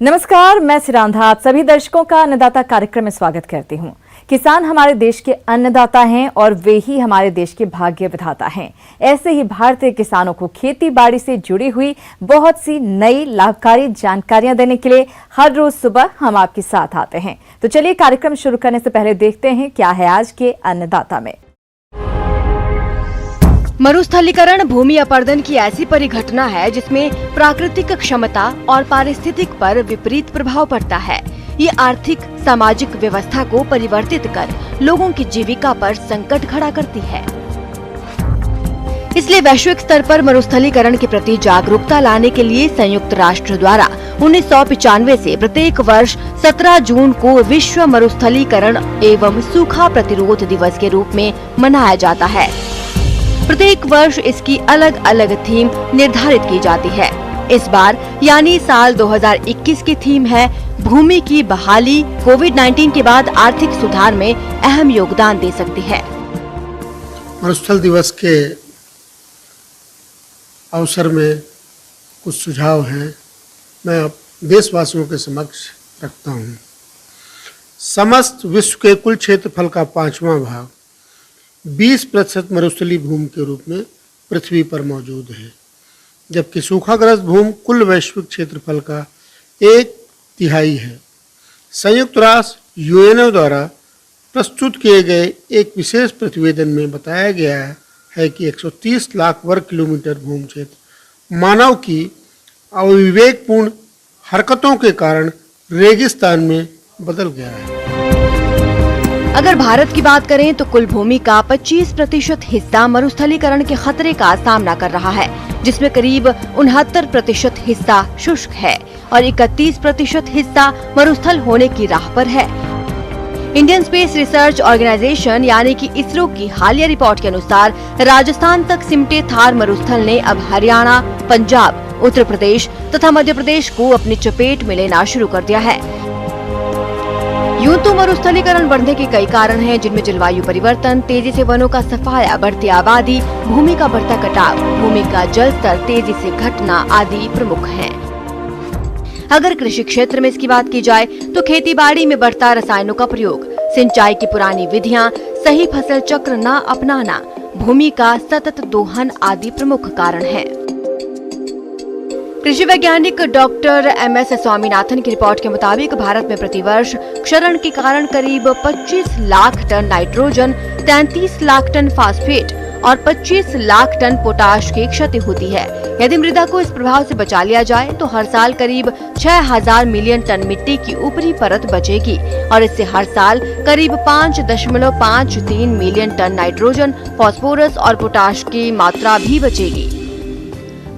नमस्कार, मैं सिरांधा आप सभी दर्शकों का अन्नदाता कार्यक्रम में स्वागत करती हूं। किसान हमारे देश के अन्नदाता हैं और वे ही हमारे देश के भाग्य विधाता हैं। ऐसे ही भारतीय किसानों को खेती बाड़ी से जुड़ी हुई बहुत सी नई लाभकारी जानकारियां देने के लिए हर रोज सुबह हम आपके साथ आते हैं। तो चलिए कार्यक्रम शुरू करने से पहले देखते हैं क्या है आज के अन्नदाता में। मरुस्थलीकरण भूमि अपरदन की ऐसी परिघटना है जिसमें प्राकृतिक क्षमता और पारिस्थितिक पर विपरीत प्रभाव पड़ता है। ये आर्थिक सामाजिक व्यवस्था को परिवर्तित कर लोगों की जीविका पर संकट खड़ा करती है। इसलिए वैश्विक स्तर पर मरुस्थलीकरण के प्रति जागरूकता लाने के लिए संयुक्त राष्ट्र द्वारा 1995 से प्रत्येक वर्ष 17 जून को विश्व मरुस्थलीकरण एवं सूखा प्रतिरोध दिवस के रूप में मनाया जाता है। प्रत्येक वर्ष इसकी अलग अलग थीम निर्धारित की जाती है। इस बार यानी साल 2021 की थीम है भूमि की बहाली कोविड-19 के बाद आर्थिक सुधार में अहम योगदान दे सकती है। मरुस्थल दिवस के अवसर में कुछ सुझाव हैं, मैं देशवासियों के समक्ष रखता हूँ। समस्त विश्व के कुल क्षेत्रफल का 5वां भाग 20% मरुस्थलीय भूमि के रूप में पृथ्वी पर मौजूद है, जबकि सूखाग्रस्त भूमि कुल वैश्विक क्षेत्रफल का 1/3 है। संयुक्त राष्ट्र यूएनओ द्वारा प्रस्तुत किए गए एक विशेष प्रतिवेदन में बताया गया है कि 130 लाख वर्ग किलोमीटर भूमि क्षेत्र मानव की अविवेकपूर्ण हरकतों के कारण रेगिस्तान में बदल गया है। अगर भारत की बात करें तो कुल भूमि का 25% हिस्सा मरुस्थलीकरण के खतरे का सामना कर रहा है, जिसमें करीब 69% हिस्सा शुष्क है और 31% हिस्सा मरुस्थल होने की राह पर है। इंडियन स्पेस रिसर्च ऑर्गेनाइजेशन यानी कि इसरो की हालिया रिपोर्ट के अनुसार राजस्थान तक सिमटे थार मरुस्थल ने अब हरियाणा, पंजाब, उत्तर प्रदेश तथा मध्य प्रदेश को अपनी चपेट में लेना शुरू कर दिया है। यूं तो मरुस्थलीकरण बढ़ने के कई कारण हैं, जिनमें जलवायु परिवर्तन, तेजी से वनों का सफाया, बढ़ती आबादी, भूमि का बढ़ता कटाव, भूमि का जल स्तर तेजी से घटना आदि प्रमुख हैं। अगर कृषि क्षेत्र में इसकी बात की जाए तो खेती बाड़ी में बढ़ता रसायनों का प्रयोग, सिंचाई की पुरानी विधियां, सही फसल चक्र न अपनाना, भूमि का सतत दोहन आदि प्रमुख कारण हैं। कृषि वैज्ञानिक डॉक्टर MS स्वामीनाथन की रिपोर्ट के मुताबिक भारत में प्रतिवर्ष क्षरण के कारण करीब 25 lakh ton nitrogen, 33 lakh ton phosphate और 25 लाख टन पोटाश की क्षति होती है। यदि मृदा को इस प्रभाव से बचा लिया जाए तो हर साल करीब 6000 मिलियन टन मिट्टी की ऊपरी परत बचेगी और इससे हर साल करीब 5.53 मिलियन टन नाइट्रोजन, फास्फोरस और पोटाश की मात्रा भी बचेगी।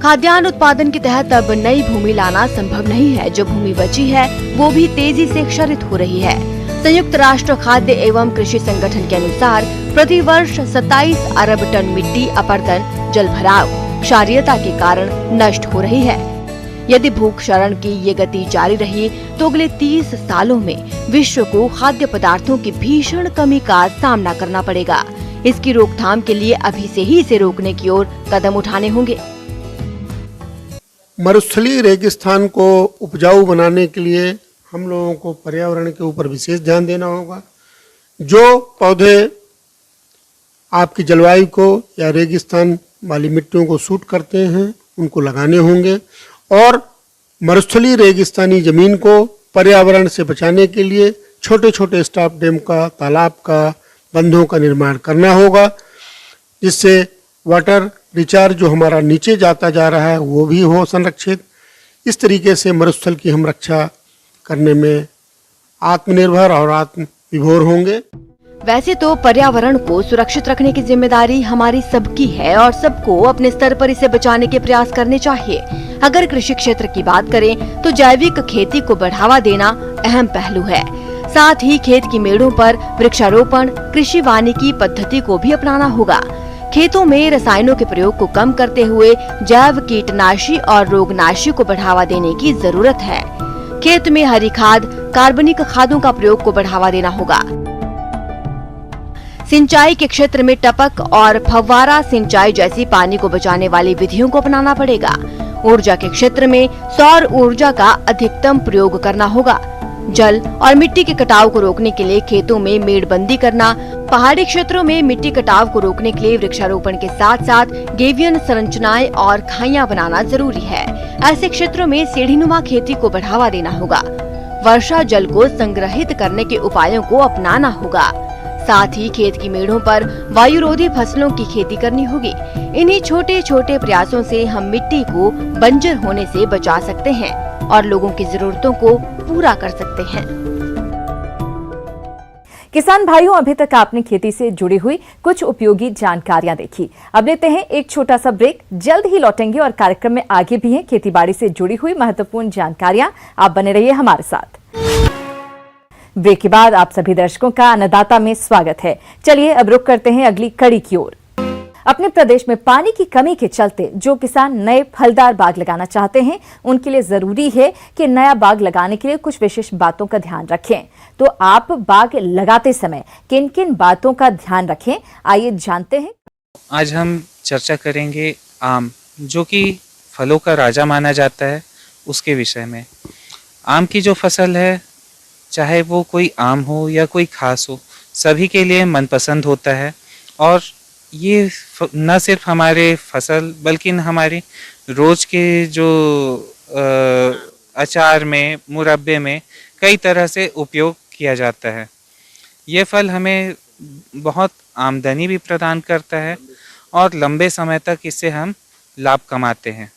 खाद्यान्न उत्पादन के तहत अब नई भूमि लाना संभव नहीं है। जो भूमि बची है वो भी तेजी से क्षरित हो रही है। संयुक्त राष्ट्र खाद्य एवं कृषि संगठन के अनुसार प्रति वर्ष 27 अरब टन मिट्टी अपरदन, जलभराव, क्षारीयता के कारण नष्ट हो रही है। यदि भूक्षरण की ये गति जारी रही तो अगले 30 सालों में विश्व को खाद्य पदार्थों की भीषण कमी का सामना करना पड़ेगा। इसकी रोकथाम के लिए अभी से ही इसे रोकने की ओर कदम उठाने होंगे। मरुस्थलीय रेगिस्तान को उपजाऊ बनाने के लिए हम लोगों को पर्यावरण के ऊपर विशेष ध्यान देना होगा। जो पौधे आपकी जलवायु को या रेगिस्तान वाली मिट्टियों को सूट करते हैं उनको लगाने होंगे और मरुस्थलीय रेगिस्तानी जमीन को पर्यावरण से बचाने के लिए छोटे छोटे स्टॉप डैम का, तालाब का, बंधों का निर्माण करना होगा, जिससे वाटर रिचार्ज जो हमारा नीचे जाता जा रहा है वो भी हो संरक्षित। इस तरीके से मरुस्थल की हम रक्षा करने में आत्मनिर्भर और आत्मविभोर होंगे। वैसे तो पर्यावरण को सुरक्षित रखने की जिम्मेदारी हमारी सबकी है और सबको अपने स्तर पर इसे बचाने के प्रयास करने चाहिए। अगर कृषि क्षेत्र की बात करें तो जैविक खेती को बढ़ावा देना अहम पहलू है। साथ ही खेत की मेड़ों पर वृक्षारोपण, कृषि वानिकी पद्धति को भी अपनाना होगा। खेतों में रसायनों के प्रयोग को कम करते हुए जैव कीटनाशी और रोगनाशी को बढ़ावा देने की जरूरत है। खेत में हरी खाद, कार्बनिक खादों का प्रयोग को बढ़ावा देना होगा। सिंचाई के क्षेत्र में टपक और फव्वारा सिंचाई जैसी पानी को बचाने वाली विधियों को अपनाना पड़ेगा। ऊर्जा के क्षेत्र में सौर ऊर्जा का अधिकतम प्रयोग करना होगा। जल और मिट्टी के कटाव को रोकने के लिए खेतों में मेड़बंदी करना, पहाड़ी क्षेत्रों में मिट्टी कटाव को रोकने के लिए वृक्षारोपण के साथ साथ गेवियन संरचनाएं और खाइयां बनाना जरूरी है। ऐसे क्षेत्रों में सीढ़ीनुमा खेती को बढ़ावा देना होगा। वर्षा जल को संग्रहित करने के उपायों को अपनाना होगा। साथ ही खेत की मेड़ों पर वायुरोधी फसलों की खेती करनी होगी। इन्हीं छोटे छोटे प्रयासों से हम मिट्टी को बंजर होने से बचा सकते हैं और लोगों की जरूरतों को पूरा कर सकते हैं। किसान भाइयों, अभी तक आपने खेती से जुड़ी हुई कुछ उपयोगी जानकारियां देखी। अब लेते हैं एक छोटा सा ब्रेक, जल्द ही लौटेंगे और कार्यक्रम में आगे भी हैं खेतीबाड़ी से जुड़ी हुई महत्वपूर्ण जानकारियां। आप बने रहिए हमारे साथ। ब्रेक के बाद आप सभी दर्शकों का अन्नदाता में स्वागत है। चलिए अब रुक करते हैं अगली कड़ी की ओर। अपने प्रदेश में पानी की कमी के चलते जो किसान नए फलदार बाग लगाना चाहते हैं, उनके लिए जरूरी है कि नया बाग लगाने के लिए कुछ विशेष बातों का ध्यान रखें। तो आप बाग लगाते समय किन किन बातों का ध्यान रखें, आइए जानते हैं। आज हम चर्चा करेंगे आम, जो कि फलों का राजा माना जाता है, उसके विषय में। आम की जो फसल है, चाहे वो कोई आम हो या कोई खास हो, सभी के लिए मनपसंद होता है। और ये न सिर्फ हमारे फसल बल्कि हमारे रोज के जो अचार में, मुरब्बे में कई तरह से उपयोग किया जाता है। ये फल हमें बहुत आमदनी भी प्रदान करता है और लंबे समय तक इससे हम लाभ कमाते हैं।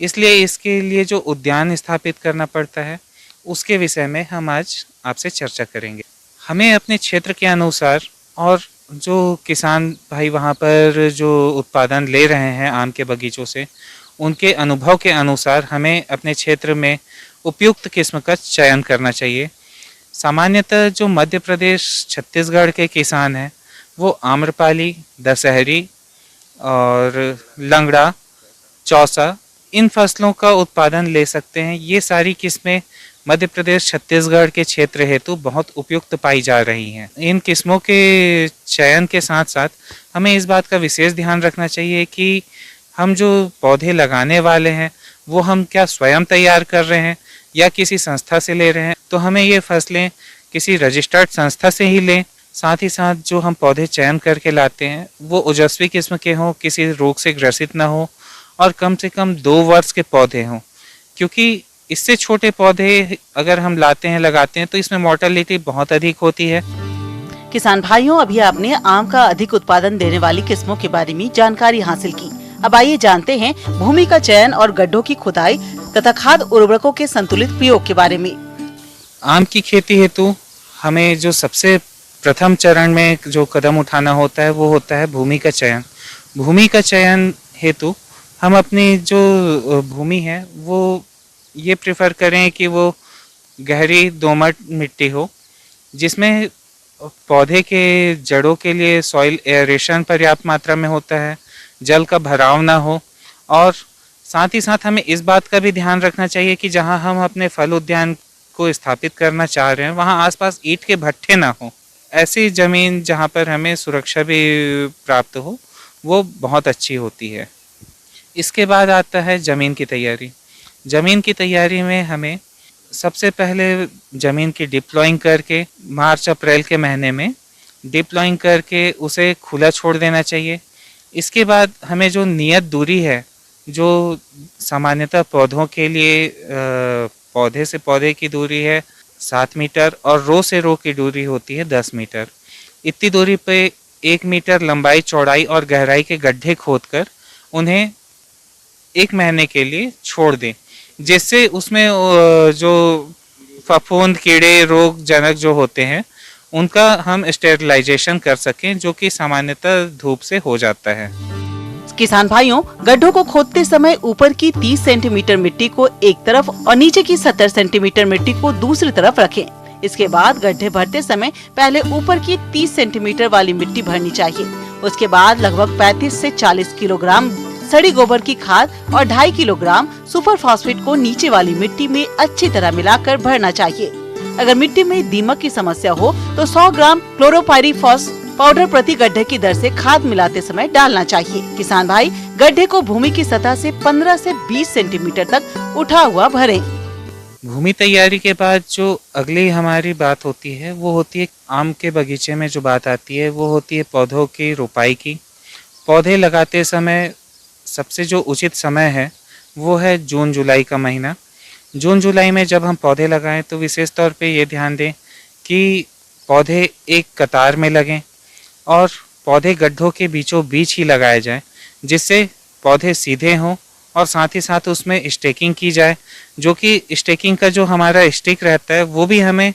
इसलिए इसके लिए जो उद्यान स्थापित करना पड़ता है, उसके विषय में हम आज आपसे चर्चा करेंगे। हमें अपने क्षेत्र के अनुसार और जो किसान भाई वहाँ पर जो उत्पादन ले रहे हैं आम के बगीचों से, उनके अनुभव के अनुसार हमें अपने क्षेत्र में उपयुक्त किस्म का चयन करना चाहिए। सामान्यतः जो मध्य प्रदेश, छत्तीसगढ़ के किसान हैं, वो आम्रपाली, दशहरी और लंगड़ा, चौसा, इन फसलों का उत्पादन ले सकते हैं। ये सारी किस्में मध्य प्रदेश, छत्तीसगढ़ के क्षेत्र हेतु बहुत उपयुक्त पाई जा रही हैं। इन किस्मों के चयन के साथ साथ हमें इस बात का विशेष ध्यान रखना चाहिए कि हम जो पौधे लगाने वाले हैं, वो हम क्या स्वयं तैयार कर रहे हैं या किसी संस्था से ले रहे हैं। तो हमें ये फसलें किसी रजिस्टर्ड संस्था से ही लें। साथ ही साथ जो हम पौधे चयन करके लाते हैं, वो ओजस्वी किस्म के हों, किसी रोग से ग्रसित ना हो और कम से कम 2 वर्ष के पौधे हों। क्योंकि इससे छोटे पौधे अगर हम लाते हैं, लगाते हैं, तो इसमें मोर्टेलिटी बहुत अधिक होती है। किसान भाइयों, अभी आपने आम का अधिक उत्पादन देने वाली किस्मों के बारे में जानकारी हासिल की। अब आइए जानते हैं भूमि का चयन और गड्ढों की खुदाई तथा खाद उर्वरकों के संतुलित प्रयोग के बारे में। आम की खेती हेतु हमें जो सबसे प्रथम चरण में जो कदम उठाना होता है, वो होता है भूमि का चयन। भूमि का चयन हेतु हम अपनी जो भूमि है, वो ये प्रेफर करें कि वो गहरी दोमट मिट्टी हो, जिसमें पौधे के जड़ों के लिए सॉइल एयरेशन पर्याप्त मात्रा में होता है, जल का भराव ना हो। और साथ ही साथ हमें इस बात का भी ध्यान रखना चाहिए कि जहां हम अपने फल उद्यान को स्थापित करना चाह रहे हैं, वहां आसपास ईंट के भट्ठे ना हो। ऐसी जमीन जहां पर हमें सुरक्षा भी प्राप्त हो, वो बहुत अच्छी होती है। इसके बाद आता है ज़मीन की तैयारी। ज़मीन की तैयारी में हमें सबसे पहले ज़मीन की डिप्लॉइंग करके मार्च अप्रैल के महीने में डिप्लॉइंग करके उसे खुला छोड़ देना चाहिए। इसके बाद हमें जो नियत दूरी है, जो सामान्यतः पौधों के लिए पौधे से पौधे की दूरी है 7 मीटर और रो से रो की दूरी होती है 10 मीटर। इतनी दूरी पे 1 मीटर लंबाई, चौड़ाई और गहराई के गड्ढे खोदकर उन्हें 1 महीने के लिए छोड़ दें, जिससे उसमें जो फफूंद, कीड़े, रोग जनक जो होते हैं, उनका हम स्टेरिलाइजेशन कर सकें, जो कि सामान्यतः धूप से हो जाता है। किसान भाइयों, गड्ढों को खोदते समय ऊपर की 30 सेंटीमीटर मिट्टी को एक तरफ और नीचे की 70 सेंटीमीटर मिट्टी को दूसरी तरफ रखें। इसके बाद गड्ढे भरते समय पहले ऊपर की 30 सेंटीमीटर वाली मिट्टी भरनी चाहिए। उसके बाद लगभग 35 से 40 किलोग्राम सड़ी गोबर की खाद और 2.5 किलोग्राम सुपर फास्फेट को नीचे वाली मिट्टी में अच्छी तरह मिलाकर भरना चाहिए। अगर मिट्टी में दीमक की समस्या हो तो 100 ग्राम क्लोरोपाइरीफॉस पाउडर प्रति गड्ढे की दर से खाद मिलाते समय डालना चाहिए। किसान भाई गड्ढे को भूमि की सतह से 15 से 20 सेंटीमीटर तक उठा हुआ भरें। भूमि तैयारी के बाद जो अगली हमारी बात होती है वो होती है आम के बगीचे में जो बात आती है वो होती है पौधों की रोपाई की। पौधे लगाते समय सबसे जो उचित समय है वो है जून जुलाई का महीना। जून जुलाई में जब हम पौधे लगाएं तो विशेष तौर पे ये ध्यान दें कि पौधे एक कतार में लगें और पौधे गड्ढों के बीचों बीच ही लगाए जाएं, जिससे पौधे सीधे हों और साथ ही साथ उसमें स्टेकिंग की जाए। जो कि स्टेकिंग का जो हमारा स्टिक रहता है वो भी हमें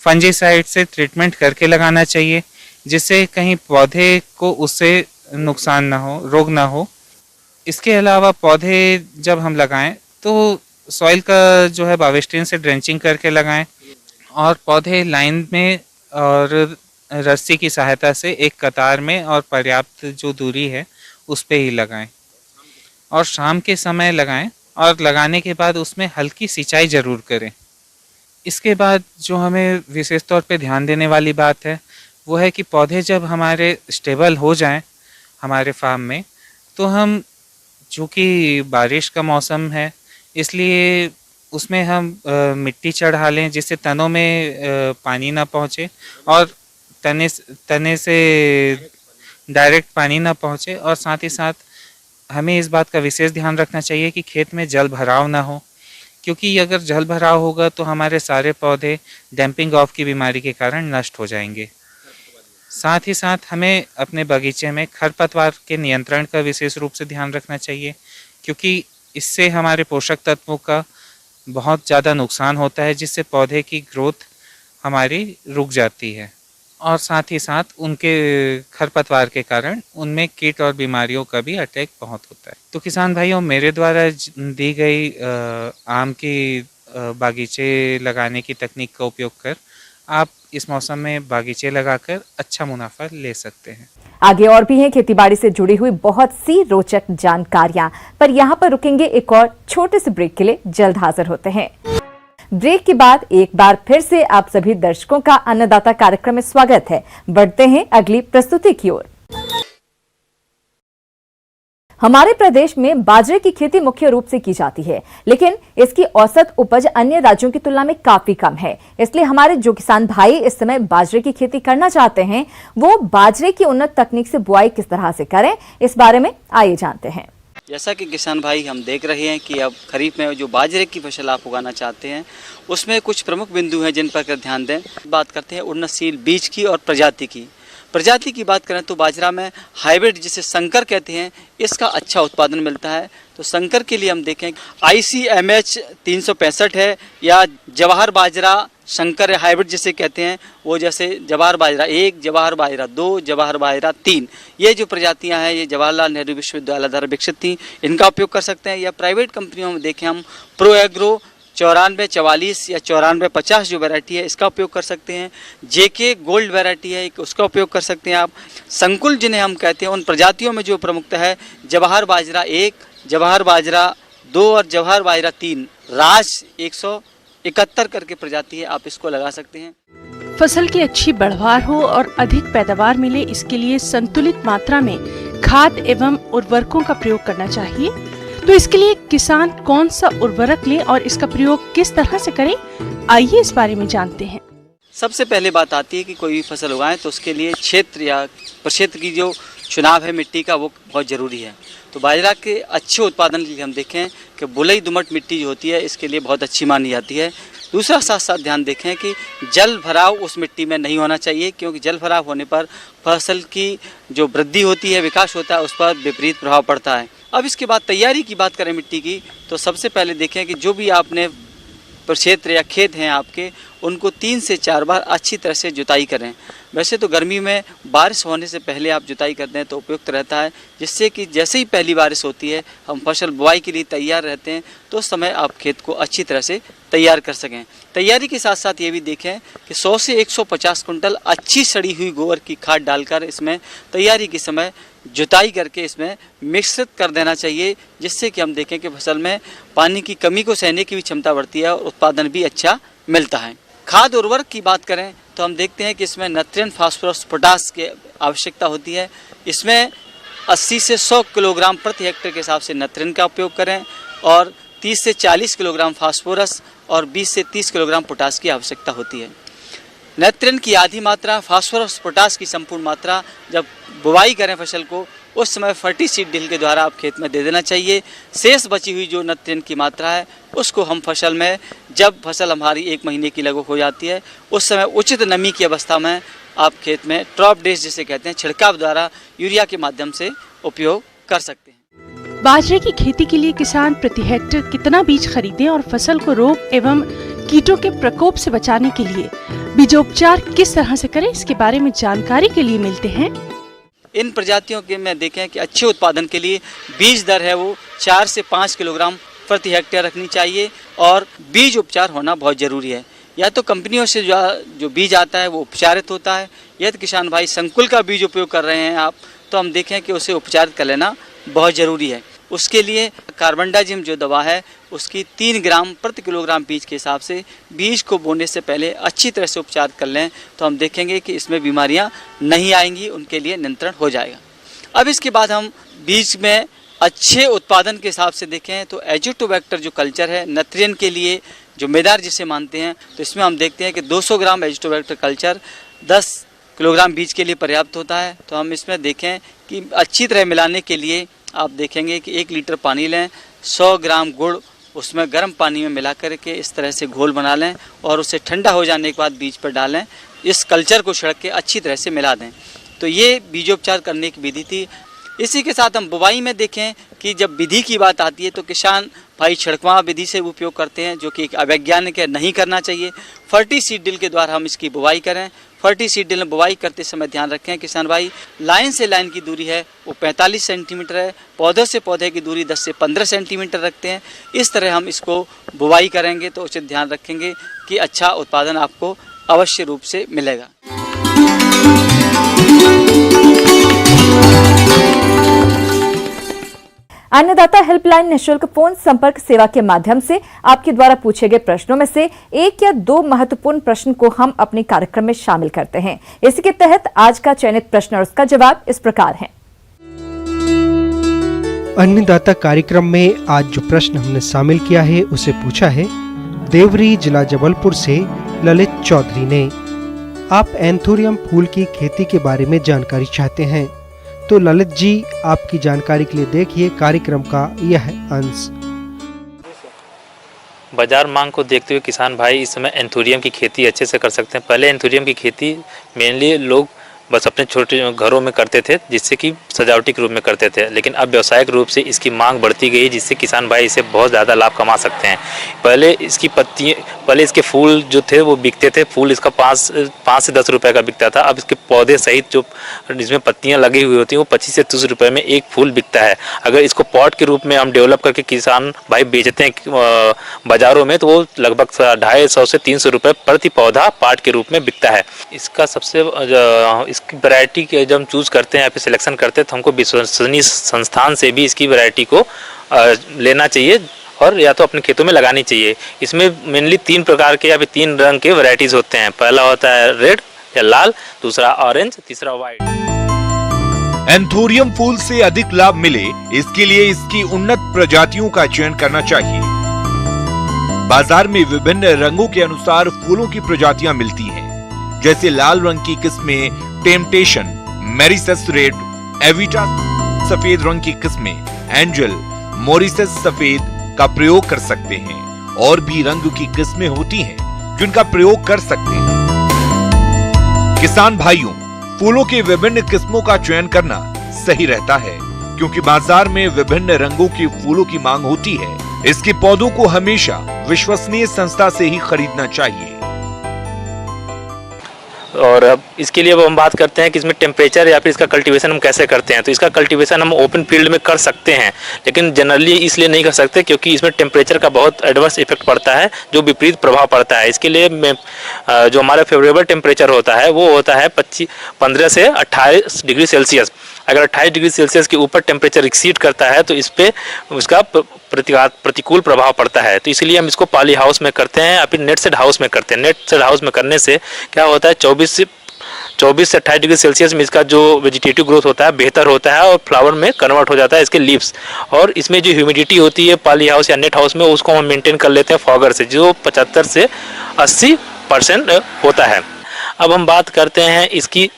फंजीसाइड से ट्रीटमेंट करके लगाना चाहिए, जिससे कहीं पौधे को उससे नुकसान ना हो, रोग ना हो। इसके अलावा पौधे जब हम लगाएं तो सॉइल का जो है बावेस्टीन से ड्रेंचिंग करके लगाएं और पौधे लाइन में और रस्सी की सहायता से एक कतार में और पर्याप्त जो दूरी है उस पे ही लगाएं और शाम के समय लगाएं और लगाने के बाद उसमें हल्की सिंचाई ज़रूर करें। इसके बाद जो हमें विशेष तौर पे ध्यान देने वाली बात है वो है कि पौधे जब हमारे स्टेबल हो जाएं हमारे फार्म में तो हम, चूँकि बारिश का मौसम है इसलिए उसमें हम मिट्टी चढ़ा लें जिससे तनों में पानी ना पहुँचे और तने से डायरेक्ट पानी ना पहुँचे। और साथ ही साथ हमें इस बात का विशेष ध्यान रखना चाहिए कि खेत में जल भराव ना हो, क्योंकि अगर जल भराव होगा तो हमारे सारे पौधे डैम्पिंग ऑफ की बीमारी के कारण नष्ट हो जाएंगे। साथ ही साथ हमें अपने बगीचे में खरपतवार के नियंत्रण का विशेष रूप से ध्यान रखना चाहिए, क्योंकि इससे हमारे पोषक तत्वों का बहुत ज़्यादा नुकसान होता है, जिससे पौधे की ग्रोथ हमारी रुक जाती है और साथ ही साथ उनके खरपतवार के कारण उनमें कीट और बीमारियों का भी अटैक बहुत होता है। तो किसान भाइयों, मेरे द्वारा दी गई आम की बागीचे लगाने की तकनीक का उपयोग कर आप इस मौसम में बागीचे लगाकर अच्छा मुनाफा ले सकते हैं। आगे और भी हैं खेतीबाड़ी से जुड़ी हुई बहुत सी रोचक जानकारियां, पर यहाँ पर रुकेंगे एक और छोटे से ब्रेक के लिए। जल्द हाजिर होते हैं। ब्रेक के बाद एक बार फिर से आप सभी दर्शकों का अन्नदाता कार्यक्रम में स्वागत है। बढ़ते हैं अगली प्रस्तुति की ओर। हमारे प्रदेश में बाजरे की खेती मुख्य रूप से की जाती है, लेकिन इसकी औसत उपज अन्य राज्यों की तुलना में काफी कम है। इसलिए हमारे जो किसान भाई इस समय बाजरे की खेती करना चाहते हैं, वो बाजरे की उन्नत तकनीक से बुआई किस तरह से करें, इस बारे में आइए जानते हैं। जैसा कि किसान भाई हम देख रहे हैं कि अब खरीफ में जो बाजरे की फसल आप उगाना चाहते हैं उसमें कुछ प्रमुख बिंदु हैं जिन पर ध्यान दें। बात करते हैं उन्नतशील बीज की और प्रजाति की। प्रजाति की बात करें तो बाजरा में हाइब्रिड जिसे संकर कहते हैं, इसका अच्छा उत्पादन मिलता है। तो संकर के लिए हम देखें ICMH 365 है या जवाहर बाजरा संकर हाइब्रिड जिसे कहते हैं, वो जैसे जवाहर बाजरा 1, जवाहर बाजरा 2, जवाहर बाजरा 3, ये जो प्रजातियां हैं ये जवाहरलाल नेहरू विश्वविद्यालय द्वारा विकसित थी, इनका उपयोग कर सकते हैं। या प्राइवेट कंपनियों में देखें हम प्रो एग्रो 9444 या 9450 जो वैरायटी है इसका उपयोग कर सकते हैं। JK गोल्ड वैरायटी है उसका उपयोग कर सकते हैं आप। संकुल जिन्हें हम कहते हैं उन प्रजातियों में जो प्रमुखता है जवाहर बाजरा 1, जवाहर बाजरा 2 और जवाहर बाजरा 3, राज 171 करके प्रजाति है, आप इसको लगा सकते हैं। फसल की अच्छी बढ़वार हो और अधिक पैदावार मिले, इसके लिए संतुलित मात्रा में खाद एवं उर्वरकों का प्रयोग करना चाहिए। तो इसके लिए किसान कौन सा उर्वरक लें और इसका प्रयोग किस तरह से करें, आइए इस बारे में जानते हैं। सबसे पहले बात आती है कि कोई भी फसल उगाएं तो उसके लिए क्षेत्र या प्रक्षेत्र की जो चुनाव है मिट्टी का वो बहुत ज़रूरी है। तो बाजरा के अच्छे उत्पादन के लिए हम देखें कि बलुई दोमट मिट्टी जो होती है इसके लिए बहुत अच्छी मानी जाती है। दूसरा साथ साथ ध्यान देखें कि जल भराव उस मिट्टी में नहीं होना चाहिए, क्योंकि जल भराव होने पर फसल की जो वृद्धि होती है, विकास होता है, उस पर विपरीत प्रभाव पड़ता है। अब इसके बाद तैयारी की बात करें मिट्टी की, तो सबसे पहले देखें कि जो भी आपने क्षेत्र या खेत हैं आपके, उनको 3 से 4 बार अच्छी तरह से जुताई करें। वैसे तो गर्मी में बारिश होने से पहले आप जुताई कर दें तो उपयुक्त रहता है, जिससे कि जैसे ही पहली बारिश होती है हम फसल बुआई के लिए तैयार रहते हैं, तो उस समय आप खेत को अच्छी तरह से तैयार कर सकें। तैयारी के साथ साथ ये भी देखें कि 100 से 150 कुंटल अच्छी सड़ी हुई गोबर की खाद डालकर इसमें तैयारी के समय जुताई करके इसमें मिश्रित कर देना चाहिए, जिससे कि हम देखें कि फसल में पानी की कमी को सहने की भी क्षमता बढ़ती है और उत्पादन भी अच्छा मिलता है। खाद उर्वरक की बात करें तो हम देखते हैं कि इसमें नाइट्रोजन, फास्फोरस, पोटास की आवश्यकता होती है। इसमें 80 से 100 किलोग्राम प्रति हेक्टेयर के हिसाब से नाइट्रोजन का उपयोग करें और 30 से 40 किलोग्राम फास्फोरस और 20 से 30 किलोग्राम पोटास की आवश्यकता होती है। नाइट्रोजन की आधी मात्रा, फास्फोरस, पोटास की संपूर्ण मात्रा जब बुवाई करें फसल को, उस समय फर्टिसीड ड्रिल के द्वारा आप खेत में दे देना चाहिए। शेष बची हुई जो नाइट्रोजन की मात्रा है उसको हम फसल में, जब फसल हमारी 1 महीने की लगभग हो जाती है, उस समय उचित नमी की अवस्था में आप खेत में ड्रॉप डेज जिसे कहते हैं, छिड़काव द्वारा यूरिया के माध्यम से उपयोग कर सकते हैं। बाजरे की खेती के लिए किसान प्रति हेक्टेयर कितना बीज खरीदें और फसल को रोग एवं कीटों के प्रकोप से बचाने के लिए बीजोपचार किस तरह से करें, इसके बारे में जानकारी के लिए मिलते हैं। इन प्रजातियों के में देखें कि अच्छे उत्पादन के लिए बीज दर है वो 4 से 5 किलोग्राम प्रति हेक्टेयर रखनी चाहिए और बीज उपचार होना बहुत ज़रूरी है। या तो कंपनियों से जो बीज आता है वो उपचारित होता है, यदि किसान भाई संकुल का बीज उपयोग कर रहे हैं आप, तो हम देखें कि उसे उपचारित कर लेना बहुत ज़रूरी है। उसके लिए कार्बनडाजिम जो दवा है उसकी 3 ग्राम प्रति किलोग्राम बीज के हिसाब से बीज को बोने से पहले अच्छी तरह से उपचार कर लें, तो हम देखेंगे कि इसमें बीमारियां नहीं आएंगी, उनके लिए नियंत्रण हो जाएगा। अब इसके बाद हम बीज में अच्छे उत्पादन के हिसाब से देखें तो एजिटोबैक्टर जो कल्चर है नाइट्रोजन के लिए जिम्मेदार जिसे मानते हैं, तो इसमें हम देखते हैं कि 200 ग्राम एजिटोबैक्टर कल्चर 10 किलोग्राम बीज के लिए पर्याप्त होता है। तो हम इसमें देखें कि अच्छी तरह मिलाने के लिए आप देखेंगे कि 1 लीटर पानी लें, 100 ग्राम गुड़ उसमें गर्म पानी में मिला करके इस तरह से घोल बना लें और उसे ठंडा हो जाने के बाद बीज पर डालें। इस कल्चर को छिड़क के अच्छी तरह से मिला दें। तो ये बीजोपचार करने की विधि थी। इसी के साथ हम बुवाई में देखें कि जब विधि की बात आती है तो किसान भाई छिड़कवा विधि से उपयोग करते हैं, जो कि एक अवैज्ञानिक है, नहीं करना चाहिए। फर्टिसीड ड्रिल के द्वारा हम इसकी बुवाई करें। फर्टिसीड ड्रिल में बुवाई करते समय ध्यान रखें किसान भाई, लाइन से लाइन की दूरी है वो 45 सेंटीमीटर है, पौधे से पौधे की दूरी 10 से 15 सेंटीमीटर रखते हैं। इस तरह हम इसको बुवाई करेंगे तो उचित ध्यान रखेंगे कि अच्छा उत्पादन आपको अवश्य रूप से मिलेगा। अन्नदाता हेल्पलाइन निःशुल्क फोन संपर्क सेवा के माध्यम से आपके द्वारा पूछे गए प्रश्नों में से 1 या 2 महत्वपूर्ण प्रश्न को हम अपने कार्यक्रम में शामिल करते हैं। इसी के तहत आज का चयनित प्रश्न और उसका जवाब इस प्रकार है। अन्नदाता कार्यक्रम में आज जो प्रश्न हमने शामिल किया है उसे पूछा है देवरी, जिला जबलपुर से ललित चौधरी ने। आप एंथोरियम फूल की खेती के बारे में जानकारी चाहते हैं, तो ललित जी आपकी जानकारी के लिए देखिए कार्यक्रम का यह अंश। बाजार मांग को देखते हुए किसान भाई इस समय एंथोरियम की खेती अच्छे से कर सकते हैं। पहले एंथोरियम की खेती मेनली लोग बस अपने छोटे घरों में करते थे, जिससे कि सजावटी के रूप में करते थे, लेकिन अब व्यावसायिक रूप से इसकी मांग बढ़ती गई, जिससे किसान भाई इसे बहुत ज़्यादा लाभ कमा सकते हैं। पहले इसकी पहले इसके फूल जो थे वो बिकते थे, फूल इसका 5 से 10 रुपए का बिकता था। अब इसके पौधे सहित जो जिसमें पत्तियां लगी हुई होती हैं वो 25 से 30 रुपए में एक फूल बिकता है। अगर इसको पॉट के रूप में हम डेवलप करके किसान भाई बेचते हैं बाज़ारों में, तो वो लगभग 250 से 300 रुपये प्रति पौधा पाट के रूप में बिकता है। इसका सबसे इसकी वैरायटी के जब हम चूज़ करते हैं या फिर सिलेक्शन करते हैं तो हमको विश्वसनीय संस्थान से भी इसकी वैरायटी को लेना चाहिए और या तो अपने खेतों में लगानी चाहिए। इसमें मेनली 3 प्रकार के या फिर 3 रंग के वैरायटीज़ होते हैं। पहला होता है रेड या लाल, दूसरा ऑरेंज, तीसरा वाइट। एंथोरियम फूल से अधिक लाभ मिले इसके लिए इसकी उन्नत प्रजातियों का चयन करना चाहिए। बाजार में विभिन्न रंगों के अनुसार फूलों की प्रजातियां मिलती हैं, जैसे लाल रंग की किस्में टेम्पटेशन, मैरिसस रेड, एविटा सफेद रंग की किस्में एंजल, मॉरिसस सफेद का प्रयोग कर सकते हैं। और भी रंग की किस्में होती हैं जिनका प्रयोग कर सकते हैं। किसान भाइयों, फूलों की विभिन्न किस्मों का चयन करना सही रहता है, क्योंकि बाजार में विभिन्न रंगों के फूलों की मांग होती है। इसके पौधों को हमेशा विश्वसनीय संस्था से ही खरीदना चाहिए। और अब इसके लिए अब हम बात करते हैं कि इसमें टेम्परेचर या फिर इसका कल्टीवेशन हम कैसे करते हैं। तो इसका कल्टीवेशन हम ओपन फील्ड में कर सकते हैं, लेकिन जनरली इसलिए नहीं कर सकते क्योंकि इसमें टेम्परेचर का बहुत एडवर्स इफेक्ट पड़ता है, जो विपरीत प्रभाव पड़ता है। इसके लिए जो हमारा फेवरेबल टेम्परेचर होता है वो होता है 15 से 28 डिग्री सेल्सियस। अगर 28 डिग्री सेल्सियस के ऊपर टेम्परेचर एक्सीड करता है तो इस पर उसका प्रतिकूल प्रभाव पड़ता है। तो इसलिए हम इसको पॉली हाउस में करते हैं या फिर नेट सेड हाउस में करते हैं। नेट सेड हाउस में करने से क्या होता है, 24 से 28 डिग्री सेल्सियस में इसका जो वेजिटेटिव ग्रोथ होता है बेहतर होता है और फ्लावर में कन्वर्ट हो जाता है इसके लीव्स। और इसमें जो ह्यूमिडिटी होती है पॉली हाउस या नेट हाउस में, उसको हम मेंटेन कर लेते हैं फॉगर से, जो 75 से 80% होता है। अब हम बात करते हैं इसकी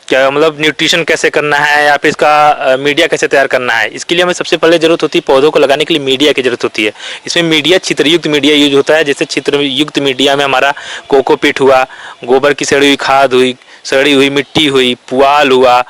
क्या मतलब न्यूट्रिशन कैसे करना है या फिर इसका मीडिया कैसे तैयार करना है। इसके लिए हमें सबसे पहले ज़रूरत होती है पौधों को लगाने के लिए मीडिया की ज़रूरत होती है। इसमें मीडिया छिद्रयुक्त मीडिया यूज होता है। जैसे छिद्रयुक्त मीडिया में हमारा कोकोपीट हुआ, गोबर की सड़ी हुई खाद हुई, सड़ी हुई मिट्टी हुई, पुआल हुआ,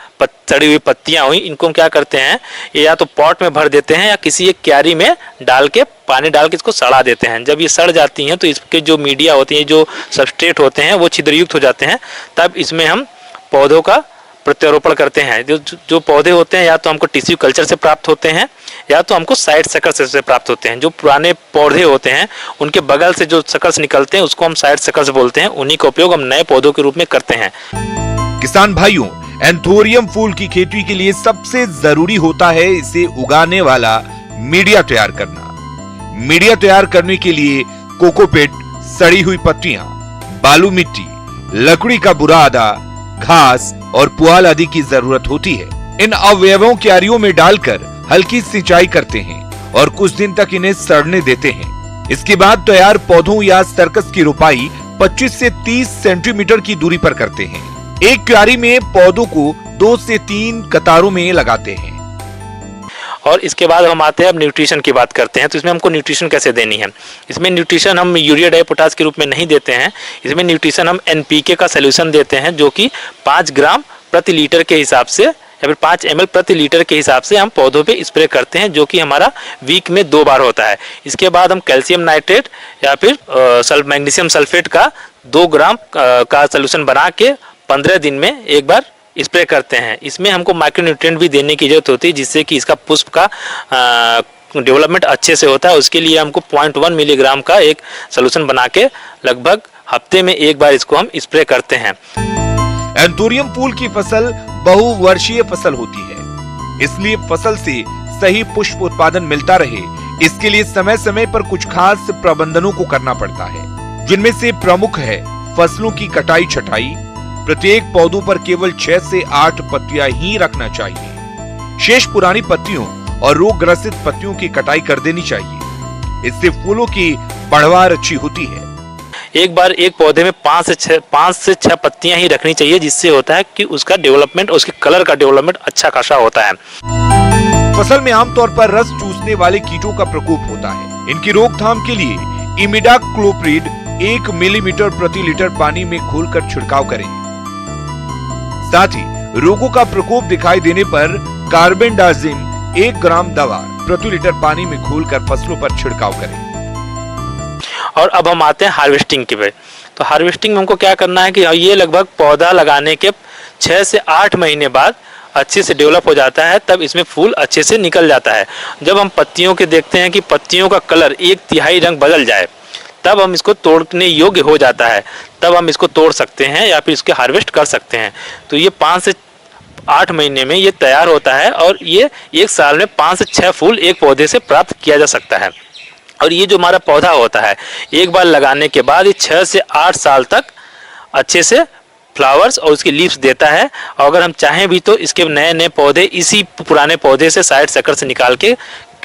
सड़ी हुई पत्तियाँ हुई, इनको हम क्या करते हैं, ये या तो पॉट में भर देते हैं या किसी एक क्यारी में डाल के पानी डाल के इसको सड़ा देते हैं। जब ये सड़ जाती हैं तो इसके जो मीडिया होती हैं, जो सबस्ट्रेट होते हैं, वो छिद्रयुक्त हो जाते हैं। तब इसमें हम पौधों का प्रत्यारोपण करते हैं। जो पौधे होते हैं या तो हमको टिश्यू कल्चर से प्राप्त होते हैं या तो हमको साइड सकर्स से प्राप्त होते हैं। जो पुराने पौधे होते हैं उनके बगल से जो सकर्स निकलते हैं उसको हम साइड सकर्स बोलते हैं। उन्हीं का उपयोग हम नए पौधों के रूप में करते हैं। किसान भाइयों, एंथोरियम फूल की खेती के लिए सबसे जरूरी होता है इसे उगाने वाला मीडिया तैयार करना। मीडिया तैयार करने के लिए कोकोपीट, सड़ी हुई पत्तियां, बालू मिट्टी, लकड़ी का बुरा आधा, घास और पुआल आदि की जरूरत होती है। इन अवयवों क्यारियों में डालकर हल्की सिंचाई करते हैं और कुछ दिन तक इन्हें सड़ने देते हैं। इसके बाद तैयार पौधों या सर्कस की रोपाई 25 से 30 सेंटीमीटर की दूरी पर करते हैं। एक क्यारी में पौधों को 2 से 3 कतारों में लगाते हैं। और इसके बाद हम आते हैं, अब न्यूट्रिशन की बात करते हैं। तो इसमें हमको न्यूट्रिशन कैसे देनी है। इसमें न्यूट्रिशन हम यूरिया डाई पोटास के रूप में नहीं देते हैं। इसमें न्यूट्रिशन हम NPK का सोल्यूशन देते हैं, जो कि 5 ग्राम प्रति लीटर के हिसाब से या फिर 5 ml प्रति लीटर के हिसाब से हम पौधों पे स्प्रे करते हैं, जो कि हमारा वीक में 2 बार होता है। इसके बाद हम कैल्शियम नाइट्रेट या फिर मैग्नीशियम सल्फेट का 2 ग्राम का सोल्यूशन बना के 15 दिन में एक बार स्प्रे करते हैं। इसमें हमको माइक्रोन्यूट्रिएंट भी देने की जरूरत होती है, जिससे कि इसका पुष्प का डेवलपमेंट अच्छे से होता है। उसके लिए हमको 0.1 मिलीग्राम का एक सोल्यूशन बना के लगभग हफ्ते में एक बार इसको हम स्प्रे करते हैं। एंथोरियम फूल की फसल बहुवर्षीय फसल होती है, इसलिए फसल से सही पुष्प उत्पादन मिलता रहे, इसके लिए समय समय पर कुछ खास प्रबंधनों को करना पड़ता है, जिनमें से प्रमुख है फसलों की कटाई छटाई। प्रत्येक पौधों पर केवल 6 से 8 पत्तियां ही रखना चाहिए। शेष पुरानी पत्तियों और रोग ग्रसित पत्तियों की कटाई कर देनी चाहिए। इससे फूलों की बढ़वार अच्छी होती है। एक बार एक पौधे में 5 से 6 पत्तियां ही रखनी चाहिए, जिससे होता है कि उसका डेवलपमेंट, उसके कलर का डेवलपमेंट अच्छा खासा होता है। फसल में आमतौर पर रस चूसने वाले कीटों का प्रकोप होता है। इनकी रोकथाम के लिए इमिडाक्लोप्रिड 1 मिलीमीटर प्रति लीटर पानी में घोलकर छिड़काव करें। साथ ही रोगों का प्रकोप दिखाई देने पर कार्बेंडाजिम 1 ग्राम दवा प्रति लीटर पानी में घोलकर फसलों पर छिड़काव करें। और अब हम आते हैं हार्वेस्टिंग के पे। तो हार्वेस्टिंग में हमको क्या करना है कि ये लगभग पौधा लगाने के 6 से 8 महीने बाद अच्छे से डेवलप हो जाता है, तब इसमें फूल अच्छे से निकल जाता है। जब हम पत्तियों के देखते हैं कि पत्तियों का कलर 1/3 रंग बदल जाए, तब हम इसको तोड़ने योग्य हो जाता है, तब हम इसको तोड़ सकते हैं या फिर इसके हार्वेस्ट कर सकते हैं। तो ये 5 से 8 महीने में ये तैयार होता है और ये 1 साल में 5 से 6 फूल एक पौधे से प्राप्त किया जा सकता है। और ये जो हमारा पौधा होता है, एक बार लगाने के बाद ये 6 से 8 साल तक अच्छे से फ्लावर्स और उसकी लीव्स देता है। और अगर हम चाहें भी तो इसके नए नए पौधे इसी पुराने पौधे से साइड सकर से निकाल के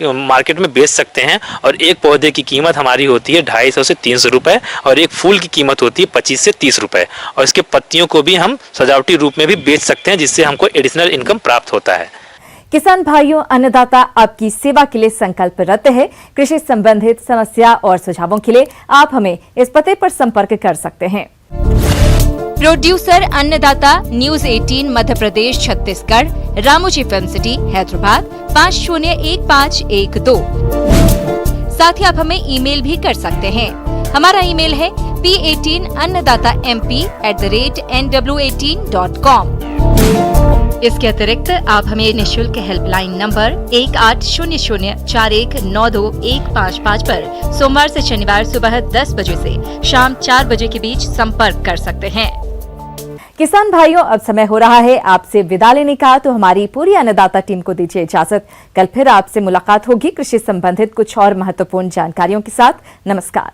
मार्केट में बेच सकते हैं। और एक पौधे की कीमत हमारी होती है 250 से 300 रुपये और एक फूल की कीमत होती है 25 से 30 रुपये। और इसके पत्तियों को भी हम सजावटी रूप में भी बेच सकते हैं, जिससे हमको एडिशनल इनकम प्राप्त होता है। किसान भाइयों, अन्नदाता आपकी सेवा के लिए संकल्परत है। कृषि संबंधित समस्या और सुझावों के लिए आप हमें इस पते पर संपर्क कर सकते हैं। प्रोड्यूसर अन्नदाता, news 18 Madhya Pradesh Chhattisgarh, Ramoji film city Hyderabad 501512। साथ ही आप हमें ईमेल भी कर सकते हैं। हमारा ईमेल है p18annadatamp@nw18.com। इसके अतिरिक्त आप हमें निःशुल्क हेल्पलाइन नंबर 180041921555 पर सोमवार से शनिवार सुबह 10 बजे से शाम 4 बजे के बीच संपर्क कर सकते हैं। किसान भाइयों, अब समय हो रहा है आपसे विदा लेने का, तो हमारी पूरी अन्नदाता टीम को दीजिए इजाजत। कल फिर आपसे मुलाकात होगी कृषि संबंधित कुछ और महत्वपूर्ण जानकारियों के साथ। नमस्कार।